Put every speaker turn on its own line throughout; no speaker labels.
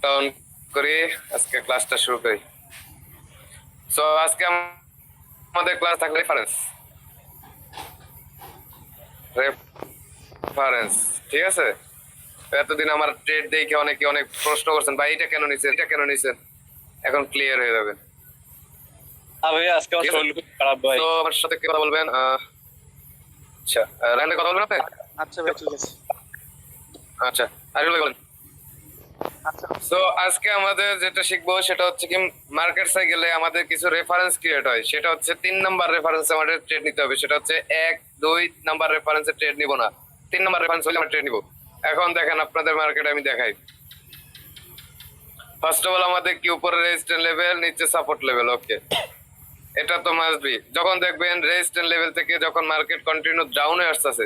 Down করে আজকে ক্লাসটা শুরু করি। সো আজকে আমাদের ক্লাস থাকবে রেফারেন্স, ঠিক আছে? এতদিন আমার ট্রেড দেখে অনেকে অনেক প্রশ্ন করছেন, ভাই এটা কেন নিছেন, এটা কেন নিছেন, এখন ক্লিয়ার হয়ে যাবে।
ভাই আজকে আমার শরীর খুব খারাপ ভাই।
তো আমার সাথে কি কথা বলবেন? আচ্ছা, রায়হান কথা বলবেন আপনি?
আচ্ছা ভাই, ঠিক আছে।
আচ্ছা, আরিফুল ভাই বলেন।
আচ্ছা,
সো আজকে আমাদের যেটা শিখবো সেটা হচ্ছে কি, মার্কেট সাইকেলে আমাদের কিছু রেফারেন্স ক্রিয়েট হয়। সেটা হচ্ছে 3 নাম্বার রেফারেন্স আমাদের ট্রেড নিতে হবে। সেটা হচ্ছে 1-2 নাম্বার রেফারেন্সে ট্রেড নিব না, 3 নাম্বার রেফারেন্স হলে আমরা ট্রেড নিব। এখন দেখেন আপনাদের মার্কেটে আমি দেখাই। ফার্স্ট অফ অল আমাদের কি উপরে রেজিস্ট্যান্স লেভেল, নিচে সাপোর্ট লেভেল। ওকে, এটা তো মাস্ট বি। যখন দেখবেন রেজিস্ট্যান্স লেভেল থেকে যখন মার্কেট কন্টিনিউ ডাউনে আসতেছে,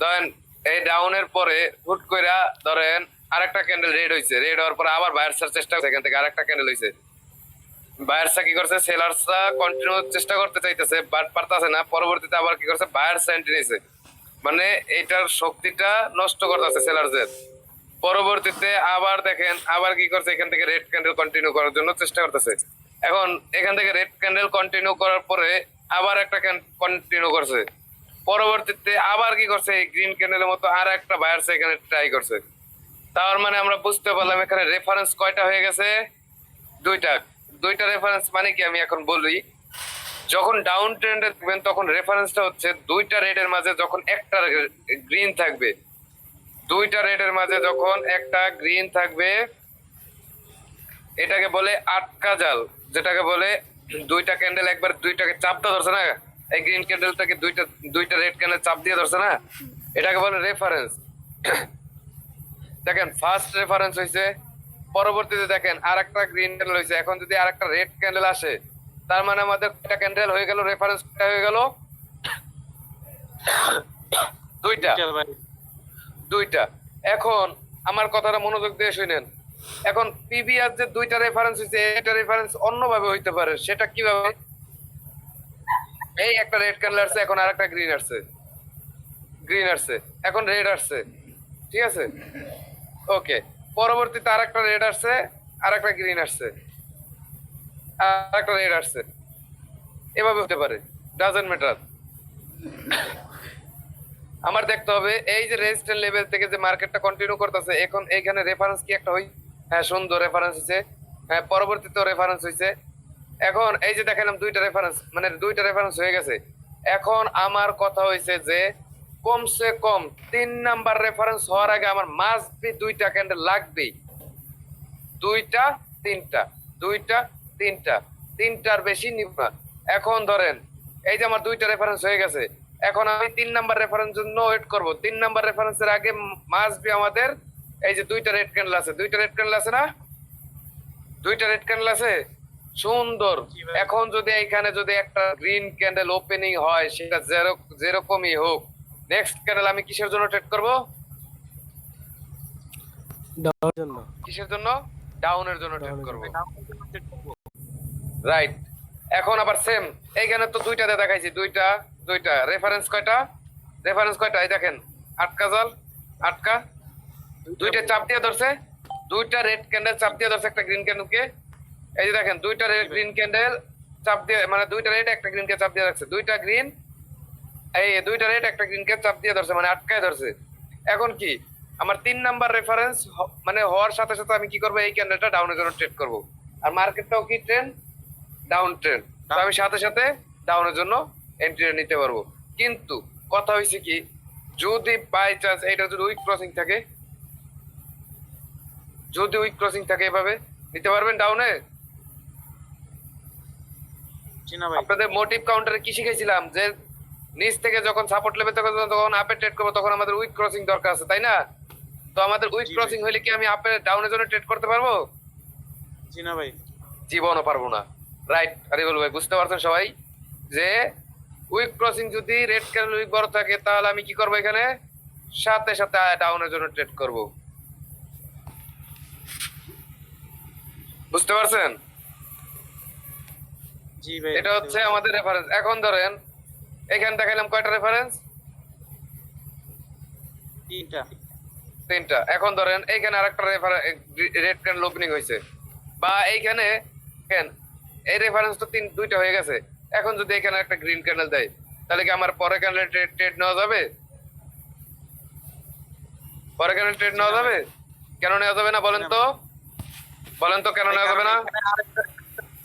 ধরেন এই ডাউনের পরে হুট কইরা ধরেন আরেকটা ক্যান্ডেল রেড হইছে, রেড হওয়ার পরে আবার বায়ার্সার চেষ্টা করছে, এখান থেকে আরেকটা ক্যান্ডেল হইছে, বায়ার্সা কি করছে, সেলার্সরা কন্টিনিউ চেষ্টা করতে চাইতেছে বাট পারতাছে না। পরবর্তীতে আবার কি করছে, বায়ার্সা এন্ট্রি নিছে, মানে এটার শক্তিটা নষ্ট করতেছে সেলারদের। পরবর্তীতে আবার দেখেন আবার কি করছে, এখান থেকে রেড ক্যান্ডেল কন্টিনিউ করার জন্য চেষ্টা করতেছে। এখন এখান থেকে রেড ক্যান্ডেল কন্টিনিউ করার পরে আবার একটা কন্টিনিউ করছে, পরবর্তীতে আবার কি করছে, গ্রিন ক্যান্ডেলের মতো আর একটা বায়ার্স এখানে ট্রাই করছে। তার মানে আমরা বুঝতে পারলাম এখানে রেফারেন্স কয়টা হয়ে গেছে, দুইটা। দুইটা রেফারেন্স মানে কি আমি এখন বলি, যখন ডাউন ট্রেন্ডে থাকবেন তখন রেফারেন্সটা হচ্ছে দুইটা রেডের মাঝে যখন একটা গ্রিন থাকবে, দুইটা রেডের মাঝে যখন একটা গ্রিন থাকবে, এটাকে বলে আটকা জাল, যেটাকে বলে দুইটা ক্যান্ডেল একবার দুইটাকে চাপ দিয়ে ধরছে না, এই গ্রিন ক্যান্ডেলটাকে দুইটা রেড ক্যান্ডেল চাপ দিয়ে ধরছে না, এটাকে বলে রেফারেন্স। দেখেন ফার্স্ট রেফারেন্স হয়েছে, পরবর্তীতে দেখেন আর একটা গ্রিন ক্যান্ডেল হয়েছে, এখন যদি আর একটা রেড ক্যান্ডেল আসে তার মানে আমাদের একটা ক্যান্ডেল হয়ে গেল, রেফারেন্স হয়ে গেল দুইটা। দুইটা। এখন আমার কথাটা মনোযোগ দিয়ে শুনেন, এখন প্রিভিয়াস যে দুইটা রেফারেন্স হয়েছে এটা রেফারেন্স অন্যভাবে হইতে পারে। সেটা কিভাবে, এই একটা রেড ক্যান্ডেল আসছে, এখন আর একটা গ্রিন আসছে, গ্রিন আসছে, এখন রেড আসছে, ঠিক আছে? ওকে, পরবর্তীতে আর একটা রেড আসছে, আর একটা গ্রিন আসছে, আর একটা রেড আসছে, এভাবে হতে পারে, ডাজন্ট ম্যাটার। আমার দেখতে হবে এই যে রেজিস্ট্যান্স লেভেল থেকে যে মার্কেটটা কন্টিনিউ করতেছে, এখন এইখানে রেফারেন্স কি একটা হই, হ্যাঁ সুন্দর রেফারেন্স হয়েছে, হ্যাঁ পরবর্তীতে রেফারেন্স হয়েছে। এখন এই যে দেখালাম দুইটা রেফারেন্স, মানে দুইটা রেফারেন্স হয়ে গেছে। এখন আমার কথা হয়েছে যে কমসে কম 3 নাম্বার রেফারেন্স হওয়ার আগে আমার মাস্ট বি দুইটা ক্যান্ডেল লাগবেই, দুইটা তিনটা, দুইটা তিনটা, তিনটার বেশি নিব না। এখন ধরেন এই যে আমার দুইটা রেফারেন্স হয়ে গেছে, এখন আমি 3 নাম্বার রেফারেন্স জন্য ওয়েট করব। 3 নাম্বার রেফারেন্সের আগে মাস্ট বি আমাদের এই যে দুইটা রেড ক্যান্ডেল আছে, দুইটা রেড ক্যান্ডেল আছে না, দুইটা রেড ক্যান্ডেল আছে, সুন্দর। এখন যদি এইখানে যদি একটা গ্রিন ক্যান্ডেল ওপেনিং হয়, সেটা যেরকমই হোক, নেক্সট ক্যান্ডেল আমি কিসের জন্য ট্রেড করব,
ডাউনের জন্য।
কিসের জন্য, ডাউনের জন্য ট্রেড করব, রাইট? এখন আবার সেম এইখানে তো দুইটাতে দেখাইছি, দুইটা দুইটা রেফারেন্স কয়টা, রেফারেন্স কয়টা, এই দেখেন আটকা জাল, আটকা, দুইটা চাপ দিয়ে ধরছে, দুইটা রেড ক্যান্ডেল চাপ দিয়ে ধরছে একটা গ্রিন ক্যান্ডেলকে, এই যে দেখেন দুইটা রেড গ্রিন ক্যান্ডেল চাপ দিয়ে, মানে দুইটা রেড একটা গ্রিনকে চাপ দিয়ে রাখছে, দুইটা গ্রিন, এই দুইটা রেড একটা গ্রিনকে চাপ দিয়ে ধরছে, মানে আটকায় ধরছে। এখন কি আমার 3 নাম্বার রেফারেন্স মানে হওয়ার সাথে সাথে আমি কি করবো, এই ক্যান্ডেলটা ডাউনের জন্য ট্রেড করব। আর মার্কেটটাও কি ট্রেন্ড, ডাউন ট্রেন্ড, তো আমি সাথে সাথে ডাউনের জন্য এন্ট্রি নিতে পারবো। কিন্তু কথা হয়েছে কি, যদি বাই চান্স এটা যদি উইক ক্রসিং থাকে, যদি উইক ক্রসিং থাকে এভাবে নিতে পারবেন ডাউনে? আপনাদের মোটিভ কাউন্টারে কি শিখেছিলাম যে নিচ থেকে যখন সাপোর্ট লেভেল তখন আপে ট্রেড করবো, তখন আমাদের উইক ক্রসিং দরকার আছে, তাই না? তো আমাদের উইক ক্রসিং হলে কি আমি আপে ডাউনের জন্য ট্রেড করতে পারবো?
জি না ভাই,
জীবনও পারবো না, রাইট? আরিফুল ভাই বুঝতে পারছেন সবাই যে উইক ক্রসিং যদি রেড ক্যান্ডেল উইক বড় থাকে তাহলে আমি কি করবো, এখানে সাথে সাথে ডাউনের জন্য ট্রেড করব। বুঝতে পারছেন?
জি ভাই,
এটা হচ্ছে আমাদের রেফারেন্স। এখন ধরেন এখানে দেখাইলাম কয়টা রেফারেন্স,
তিনটা,
তিনটা। এখন ধরেন এইখানে আরেকটা রেড ক্যান্ডেল ওপেনিং হয়েছে, বা এইখানে কেন এই রেফারেন্স তো দুইটা হয়ে গেছে। এখন যদি এখানে একটা গ্রিন ক্যান্ডেল দেয়, তাহলে কি আমার পরে ক্যান্ডেল ট্রেড নেওয়া যাবে? পরে ক্যান্ডেল ট্রেড নেওয়া যাবে? কেন নেওয়া যাবে না বলেন তো? বলেন তো কেন নেওয়া যাবে না?
এখানে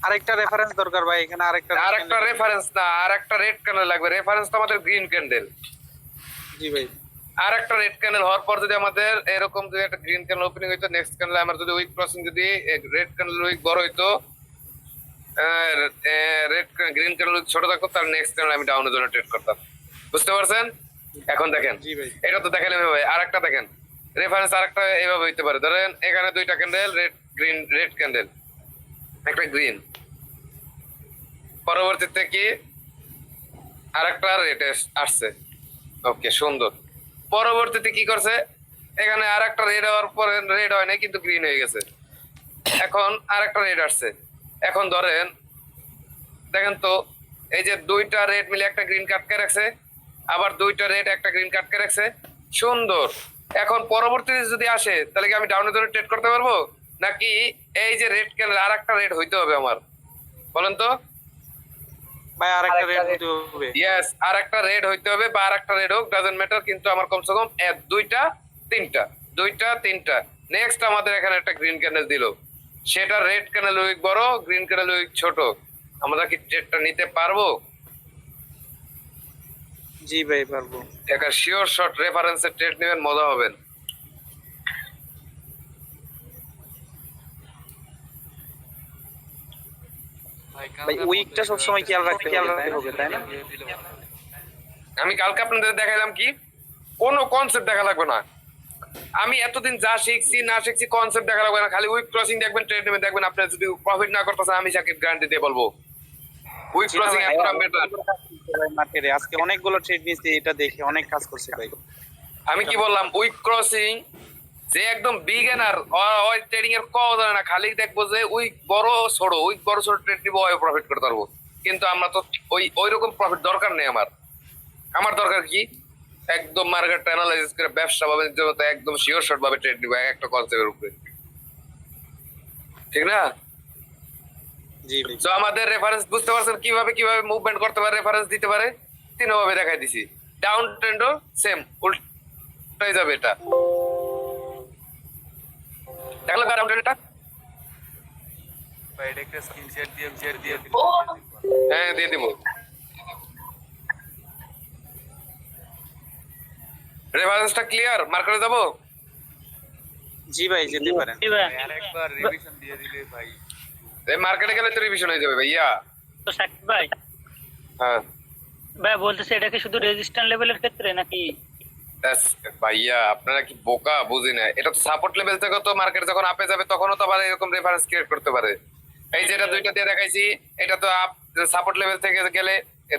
আরেকটা রেফারেন্স দরকার ভাই, এখানে
আরেকটা রেফারেন্স না, আরেকটা রেড ক্যান্ডেল লাগবে। রেফারেন্স তো আমাদের গ্রিন ক্যান্ডেল।
জি ভাই।
আর একটা রেড ক্যান্ডেল হওয়ার পর যদি আমাদের এরকম যদি একটা গ্রিন ক্যান্ডেল ওপেনিং হইতো, নেক্সট ক্যান্ডেল আমার যদি উইক ক্রসিং যদি রেড ক্যান্ডেল উইক বড় হইতো, রেড গ্রিন ক্যান্ডেল ছোট থাকতো, তাহলে নেক্সট ক্যান্ডেল আমি ডাউনের জন্য ট্রেড করতাম। বুঝতে পারছেন? এখন দেখেন,
জি ভাই।
এটা তো দেখেন এভাবে। আরেকটা দেখেন রেফারেন্স, আরেকটা এভাবে হইতে পারে। ধরেন এখানে দুইটা ক্যান্ডেল, রেড ক্যান্ডেল, একটা গ্রিন, পরবর্তীতে কি আরেকটা রেড আসছে। ওকে, সুন্দর। পরবর্তীতে কি করছে, এখানে আরেকটা রেড হওয়ার পরে রেড হয় নাই কিন্তু গ্রিন হয়ে গেছে। এখন আরেকটা রেড আসছে। এখন ধরেন দেখেন তো, এই যে দুইটা রেড মিলে একটা গ্রিন কাটকে রাখছে, আবার দুইটা রেড একটা গ্রিন কাটকে রাখছে, সুন্দর। এখন পরবর্তীতে যদি আসে, তাহলে কি আমি ডাউনের জন্য ট্রেড করতে পারবো, নাকি এই যে রেড ক্যান্ডেল আর একটা রেড হইতে হবে আমার? বলেন তো।
ভাই আরেকটা রেড দিতে হবে।
ইয়েস, আর একটা রেড হইতে হবে, বা আর একটা রেড হোক, ডাজন্ট ম্যাটার, কিন্তু আমার কমসে কম দুইটা তিনটা। নেক্সট আমাদের এখানে একটা গ্রিন ক্যান্ডেল দিল, সেটা রেড ক্যান্ডেল উইক বড়, গ্রিন ক্যান্ডেল উইক ছোট। আমরা কি ট্রেডটা নিতে পারবো?
জি ভাই পারবো।
একটা শিওর শট রেফারেন্সের ট্রেড নেবেন, মজা হবেন।
ভাই উইকটা সবসময় খেয়াল রাখতে হবে, তাই না?
আমি কালকে আপনাদের দেখাইলাম কি, কোনো কনসেপ্ট দেখা লাগবে না। আমি এতদিন যা শিখছি না শিখছি, কনসেপ্ট দেখা লাগবে না। খালি উইক ক্রসিং দেখবেন, ট্রেড নেবেন, দেখবেন আপনার যদি প্রফিট না করতেছেন, আমি সাকিব গ্যারান্টি দিয়ে বলবো উইক ক্রসিং একটা বেটার।
মার্কেটে আজকে অনেকগুলো ট্রেড নিয়েছি, এটা দেখে অনেক কাজ করছে ভাই।
আমি কি বললাম, উইক ক্রসিং যে একদম বিগিনার ওই ট্রেডিং এর ক জানে না, খালি দেখবো যে উইক বড় ছোট ট্রেড নিবো, ওই প্রফিট করতে পারবো। কিন্তু আমরা তো ওই রকম প্রফিট দরকার নেই আমার দরকার কি, একদম মার্কেট অ্যানালাইসিস করে ব্যবসা ভাবে একদম শিওর শট ভাবে ট্রেড নিবো একটা কনসেপ্টের উপরে, ঠিক না?
জি ভাই।
তো আমাদের রেফারেন্স বুঝতে পারছেন কিভাবে মুভমেন্ট করতে পারে, রেফারেন্স দিতে পারে। তিনভাবে দেখাই দিছি। ডাউন ট্রেন্ডও সেম উল্টাই যাবে। এটা দেখলো ডাউন ট্রেন্ডটা?
ভাই এটা একটা স্ক্রিনশট দিয়ে
হ্যাঁ, দিয়ে দিব। রেফারেন্সটা ক্লিয়ার? মার্কেটে যাবো?
জি ভাই যেতে পারেন।
আরেকবার রিভিশন দিয়ে দিলে ভাই।
এই মার্কেটে গেলে তো রিভিশন হয়ে যাবে ভাইয়া।
তো সাকিব ভাই,
হ্যাঁ
ভাই বলতেছে এটা কি শুধু রেজিস্ট্যান্ট লেভেলের ক্ষেত্রে নাকি?
ভাইয়া, আপনারা কি বোকা? বুঝি না। এটা তো সাপোর্ট লেভেল থেকে তো মার্কেট যখন আপে যাবে, তখনও তো আবার এরকম রেফারেন্স ক্রিয়েট করতে পারে। এই যেটা দুইটা দিয়ে দেখাইছি, এটা তো সাপোর্ট লেভেল থেকে গেলে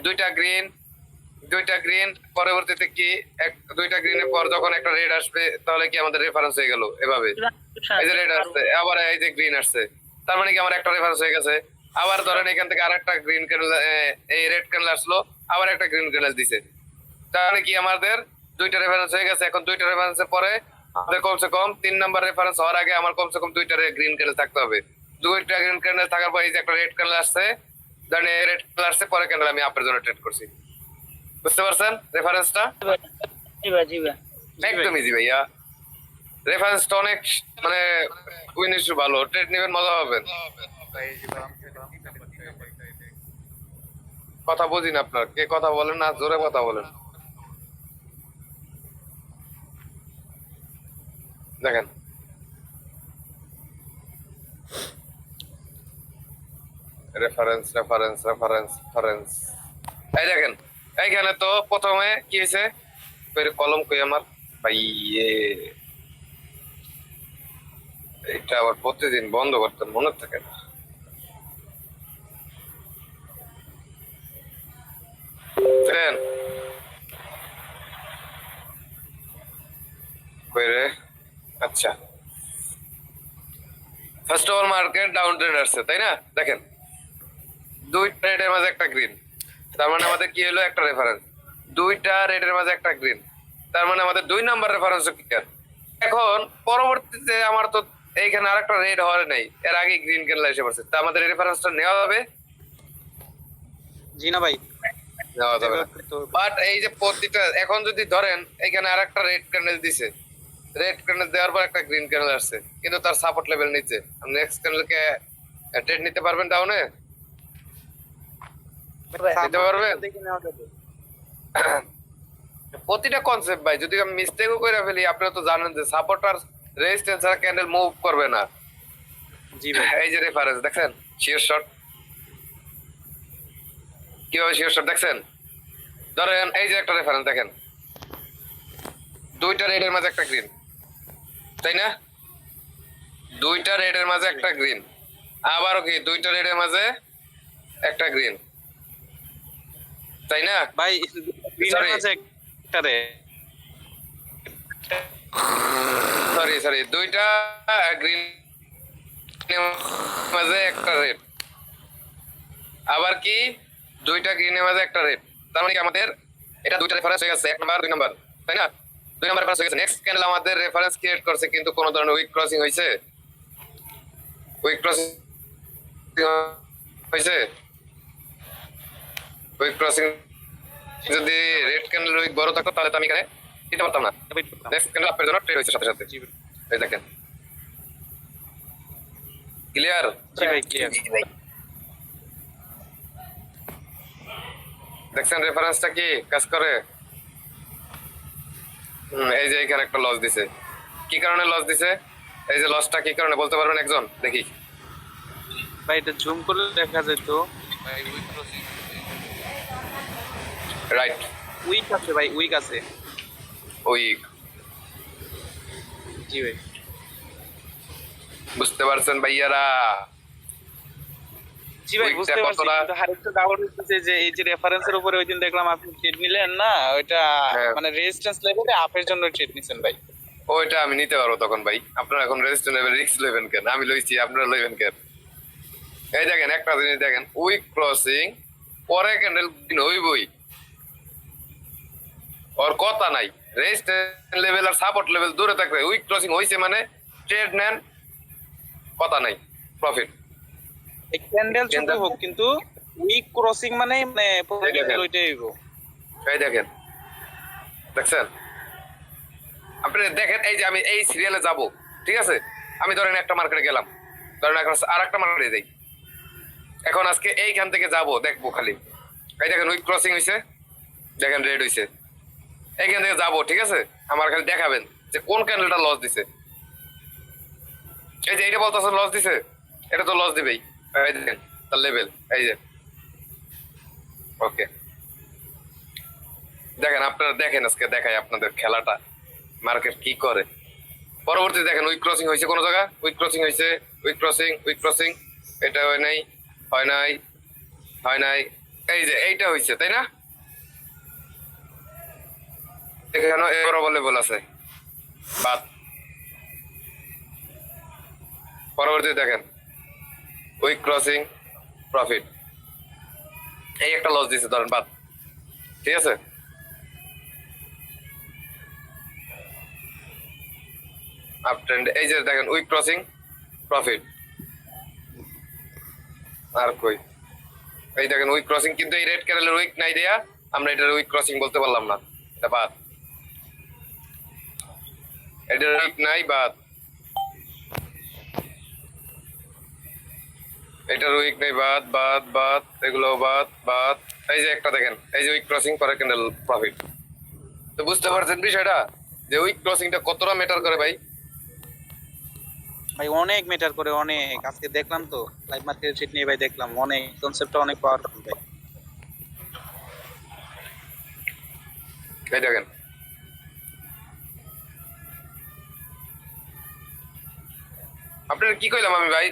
দুইটা গ্রিন, পরবর্তীতে কি দুইটা গ্রিনের পর যখন একটা রেড আসবে, তাহলে কি আমাদের রেফারেন্স হয়ে গেল এভাবে। এই যে রেড আসছে, আবার এই যে গ্রিন আসছে, তার মানে কি আমার একটা রেফারেন্স হয়ে গেছে। আবার ধরেন এখান থেকে আরেকটা গ্রিন ক্যান্ডেল, এই রেড ক্যান্ডেল আসলো, আবার একটা গ্রিন ক্যান্ডেল দিছে, তার মানে কি আমাদের দুইটা রেফারেন্স হয়ে গেছে। এখন দুইটা রেফারেন্সের পরে আমাদের কমসে কম 3 নাম্বার রেফারেন্স হওয়ার আগে আমার কমসে কম দুইটা গ্রিন ক্যান্ডেল থাকতে হবে। দুইটা গ্রিন ক্যান্ডেল থাকার পর এই যে একটা রেড ক্যান্ডেল আসছে, ধরেন রেড ক্যান্ডেল আসছে, পরে ক্যান্ডেল আমি আপের জন্য ট্রেড করছি। বুঝতে পারছেন রেফারেন্সটা?
জি ভাই, জি ভাই।
একদম ইজি ভাইয়া। রেফারেন্সটা অনেক মানে উইনিশ ভালো, ট্রেড নেবেন, মজা পাবেন।
ভাই এই যে
কথা বুঝি না আপনার, কে কথা বলেন না, জোরে কথা বলেন। দেখেন রেফারেন্স, এই দেখেন এইখানে তো প্রথমে কি হয়েছে, কলম কই আমার ভাই, এটা আবার প্রতিদিন বন্ধ করতে মনে থাকে না। দেখেন কই রে, আচ্ছা first of all market down trend আসছে, তাই না? দেখেন দুই রেডের মাঝে একটা গ্রিন, তার মানে আমাদের কি হলো, একটা রেফারেন্স। দুইটা রেডের মাঝে একটা গ্রিন, তার মানে আমাদের 2 নাম্বার রেফারেন্স ক্লিয়ার। এখন পরবর্তীতে আমার তো এইখানে আরেকটা রেড হওয়ার নেই, এর আগে গ্রিন ক্যান্ডেল এসে পড়ছে, তা আমাদের রেফারেন্সটা নেওয়া হবে?
জি না ভাই,
নেওয়া যাবে না।
তো
বাট এই যে প্রতিটা এখন যদি ধরেন এখানে আরেকটা রেড ক্যান্ডেল দিছে, রেড ক্যান্ডেল দেওয়ার পর একটা গ্রিন ক্যান্ডেল আসছে, কিন্তু তার সাপোর্ট লেভেল নিচে, নেক্সট ক্যান্ডেলকে ট্রেড নিতে পারবেন ডাউনে? দিতে পারবেন?
দেখে নেওয়া যাবে।
প্রতিটা কনসেপ্ট ভাই, যদি আমি মিস্টেকও করে ফেলি, আপনারা তো জানেন যে সাপোর্ট আর রেজিস্ট্যান্স আর ক্যান্ডেল মুভ করবে না।
জি ভাই,
এই যে রেফারেন্স দেখছেন, শিওর শট কিভাবে শিওর শট দেখছেন? ধরেন এই যে একটা রেফারেন্স দেখেন, দুইটা রেডের মাঝে একটা গ্রিন, তাই না? দুইটা রেডের মাঝে একটা গ্রিন, আবারও কি দুইটা রেডের মাঝে একটা গ্রিন, তাই না?
ভাই গ্রিনের
Sorry.
মাঝে একটা রে
সরি দুইটা গ্রিন মাঝে একটা রেড, আবার কি দুইটা গ্রিনের মাঝে একটা রেড, তার মানে কি আমাদের এটা দুইটা রেফারেন্স হয়ে গেছে, 1 নাম্বার 2 নাম্বার, তাই না? 2 নাম্বার রেফারেন্স হয়ে গেছে। নেক্সট ক্যান্ডেল আমাদের রেফারেন্স ক্রিয়েট করছে, কিন্তু কোনো ধরনের উইক ক্রসিং হয়েছে? উইক ক্রসিং হয়েছে? উইক ক্রসিং যদি রেড ক্যান্ডেল উইক বড় থাকতো তাহলে তো আমি এখানে দিতে পারতাম না। নেক্সট ক্যান্ডেল আপনার জন্য ট্রেড হয়েছে সাথে সাথে,
জি ভাই,
এই দেখেন, ক্লিয়ার?
জি ভাই ক্লিয়ার।
দেখছেন রেফারেন্সটা কি কাজ করে? এই যে এখানে একটা লস দিছে, কি কারণে লস দিছে? এই যে লসটা কি কারণে বলতে পারবেন একজন? দেখি।
ভাই এটা জুম করলে দেখা যায় তো।
ভাই উইক ক্রসিং
রাইট,
উইক আছে ভাই, উইক আছে।
উইক,
জি ভাই,
বুঝতে পারছেন ভাইয়ারা?
জি ভাই
Weekটা
বুঝতে পারছি,
কতটা?
কিন্তু আরেকটা ডাউট হচ্ছে যে এই যে রেফারেন্সের উপরে ওই দিন দেখলাম আপনি ট্রেড নিলেন না, ওইটা
হ্যাঁ।
মানে রেজিস্ট্যান্স লেভেলে আপের জন্য ট্রেড নিছেন ভাই।
ওইটা আমি নিতে পারবো তখন ভাই, আপনারা এখন রেজিস্ট্যান্ট লেভেল রিস্ক লইবেন কেন? আমি লইছি, আপনারা লইবেন কেন? এই দেখেন একটা জিনিস দেখেন, উইক ক্রসিং পরে ক্যান্ডেল হইবই, ওর কথা নাই। রেজিস্ট্যান্ট লেভেল আর সাপোর্ট লেভেল দূরে থাকবে, উইক ক্রসিং হইছে মানে ট্রেড নেন, কথা নাই, প্রফিট।
এই ক্যান্ডেল ছোট
Candle-
হোক, কিন্তু উইক ক্রসিং মানে পরে
দেখেন।
ক্যান্ডেল ওইটাই হইব।
এই দেখেন, দেখছেন? আপনি দেখেন, এই যে আমি এই সিরিয়ালে যাব, ঠিক আছে? আমি ধরেন একটা মার্কেটে গেলাম, ধরেন এখন আর একটা মার্কেটে যাই, এখন আজকে এইখান থেকে যাব, দেখবো খালি, এই দেখেন উইক ক্রসিং হইছে, দেখেন রেড হইছে, এইখান থেকে যাব, ঠিক আছে? আমার খালি দেখাবেন যে কোন ক্যান্ডেলটা লস দিছে। এই যে এইটা বলতেছে লস দিছে, এটা তো লস দিবেই, এই দেখেন তার লেভেল, এই যে ওকে। দেখেন আপনারা দেখেন, আজকে দেখাই আপনাদের খেলাটা, মার্কেট কি করে। পরবর্তীতে দেখেন উইক ক্রসিং হয়েছে কোন জায়গা, উইক ক্রসিং হয়েছে, উইক ক্রসিং, এটা হয় নাই, হয় নাই, হয় নাই, এই যে এইটা হয়েছে, তাই না? এখানে এবারও লেভেল আছে, বাদ। পরবর্তীতে দেখেন উইক ক্রসিং, প্রফিট, এই একটা লস দিছে ধরেন, বাদ, ঠিক আছে? আপ ট্রেন্ড, এই যে দেখেন উইক ক্রসিং, প্রফিট, আর কই, এই দেখেন উইক ক্রসিং, কিন্তু এই রেড ক্যান্ডেলের উইক নাই দেয়া, আমরা এটার উইক ক্রসিং বলতে পারলাম না, এটা বাদ, এটার উইক নাই, বাদ, এটার উইক নেই, বাদ বাদ বাদ, এগুলো বাদ বাদ। এই যে একটা দেখেন, এই যে উইক ক্রসিং করে ক্যান্ডেল প্রফিট। তো বুঝতে পারছেন বিষয়টা, যে উইক ক্রসিংটা কতটা ম্যাটার করে ভাই?
ভাই অনেক ম্যাটার করে, অনেক। আজকে দেখলাম তো লাইভ মার্কেট ট্রেড নিয়ে ভাই, দেখলাম অনেক কনসেপ্টটা অনেক পাওয়ারফুল ভাই।
এই দেখেন, আপনার কি কইলাম আমি ভাই?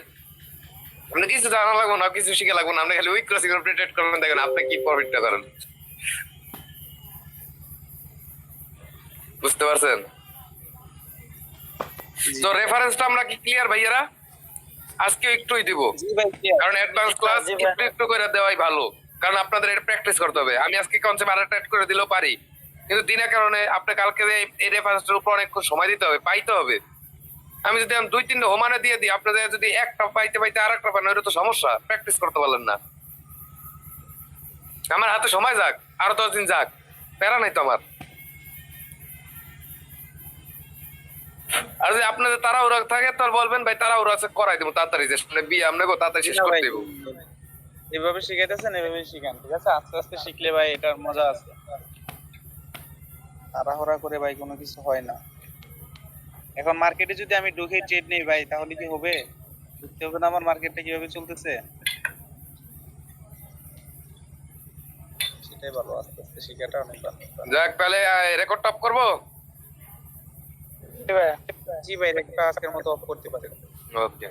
আপনি কিছু জানা লাগবো না, কিছু শিখে লাগবো না, আপনি খালি উইক ক্রসিং এর ট্রেড করবেন, দেখেন আপনি কি প্রফিটটা করেন। বুঝতে পারছেন? তো রেফারেন্সটা আমরা কি ক্লিয়ার ভাইয়ারা? আজকে একটুই দিব,
জি ভাই clear।
কারণ অ্যাডভান্স ক্লাস
জি ভাই।
একটু একটু করে দেওয়াই ভালো, কারণ আপনাদের এটা প্র্যাকটিস করতে হবে। আমি আজকে কনসেপ্ট আরেকটা অ্যাড করে দিলেও পারি, কিন্তু দিনের কারণে আপনি কালকে এই রেফারেন্সটার উপর অনেকক্ষণ সময় দিতে হবে, পাইতে হবে। আমি যদি আমি 2-3 হোমানে দিয়ে দিই, আপনাদের যদি একটা পাইতে পাইতে আর একটা পান, ওটা তো সমস্যা, প্র্যাকটিস করতে পারলেন না। আমার হাতে সময় যাক, আরো 10 দিন যাক, প্যারা নাই তো আমার। আর যদি আপনাদের তাড়াহুড়া থাকে তাহলে বলবেন ভাই তাড়াহুড়া আছে, করাই দেবো তাড়াতাড়ি, যে সামনে বিয়ে আমরা তাড়াতাড়ি শেষ
না
করে
ভাই,
দেবো।
এভাবে শিখাইতেছেন এভাবে শিখান, ঠিক আছে? আস্তে আস্তে শিখলে ভাই এটার মজা আছে। তাড়াহুড়া করে ভাই কোনো কিছু হয় না। এখন মার্কেটে যদি আমি ঢুকে ট্রেড নেই ভাই, তাহলে কি হবে? বুঝতে হবে না আমার মার্কেটটা কিভাবে চলতেছে। সেটাই ভালো, আস্তে আস্তে শিখাটা অনেক ভালো।
যাক, তাহলে রেকর্ড টপ করবো।
জি ভাই, একটা আজকের মতো অফ করতে পারেন।
ওকে।